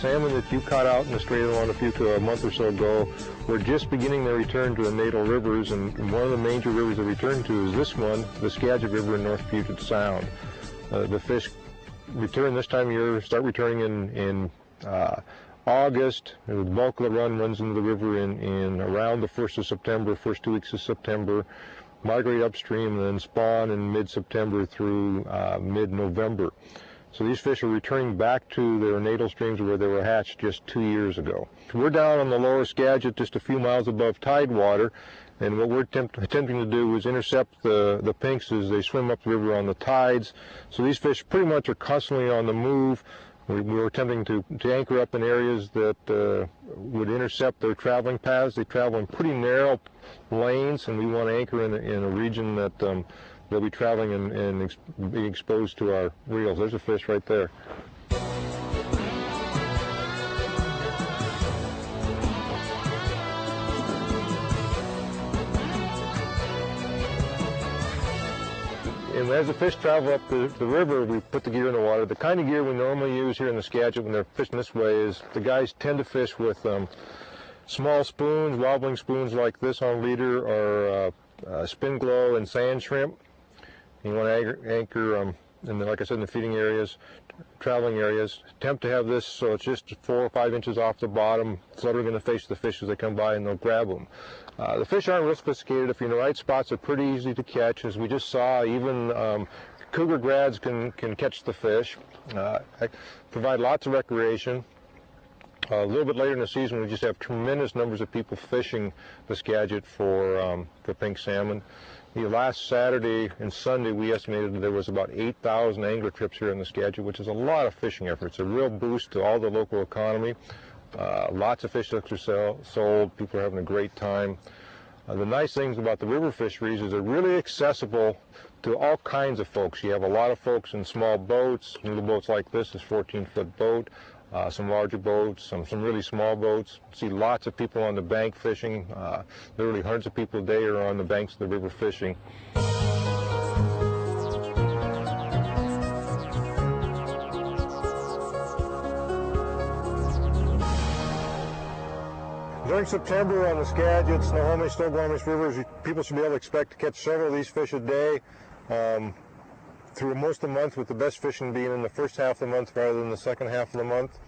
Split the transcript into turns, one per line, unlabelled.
salmon that you caught out in the Strait of Juan a month or so ago, we're just beginning their return to the natal rivers, and one of the major rivers they return to is this one, the Skagit River in North Puget Sound. The fish return this time of year, start returning in August. The bulk of the run runs into the river in around the 1st of September, first 2 weeks of September, migrate upstream, and then spawn in mid-September through mid-November. So these fish are returning back to their natal streams where they were hatched just 2 years ago. We're down on the lower Skagit, just a few miles above tidewater, and what we're attempting to do is intercept the pinks as they swim up the river on the tides. So these fish pretty much are constantly on the move. We're attempting to anchor up in areas that would intercept their traveling paths. They travel in pretty narrow lanes, and we want to anchor in a region that they'll be traveling and being exposed to our reels. There's a fish right there. And as the fish travel up the river, we put the gear in the water. The kind of gear we normally use here in the Skagit when they're fishing this way is the guys tend to fish with small spoons, wobbling spoons like this on leader, or spin glow and sand shrimp. You want to anchor, like I said, in the feeding areas, traveling areas. Attempt to have this so it's just 4 or 5 inches off the bottom, fluttering in the face of the fish as they come by, and they'll grab them. The fish aren't real sophisticated. If you're in the right spots, they're pretty easy to catch. As we just saw, even cougar grads can catch the fish. Provide lots of recreation. A little bit later in the season, we just have tremendous numbers of people fishing the Skagit for pink salmon. Last Saturday and Sunday, we estimated that there was about 8,000 angler trips here in the Skagit, which is a lot of fishing effort. It's a real boost to all the local economy. Lots of fish hooks are sold. People are having a great time. The nice things about the river fisheries is they're really accessible to all kinds of folks. You have a lot of folks in small boats, little boats like this, 14-foot boat, some larger boats, some really small boats. See lots of people on the bank fishing. Literally hundreds of people a day are on the banks of the river fishing. During September on the Skagit, Snohomish, Snoqualmie rivers, people should be able to expect to catch several of these fish a day through most of the month, with the best fishing being in the first half of the month rather than the second half of the month.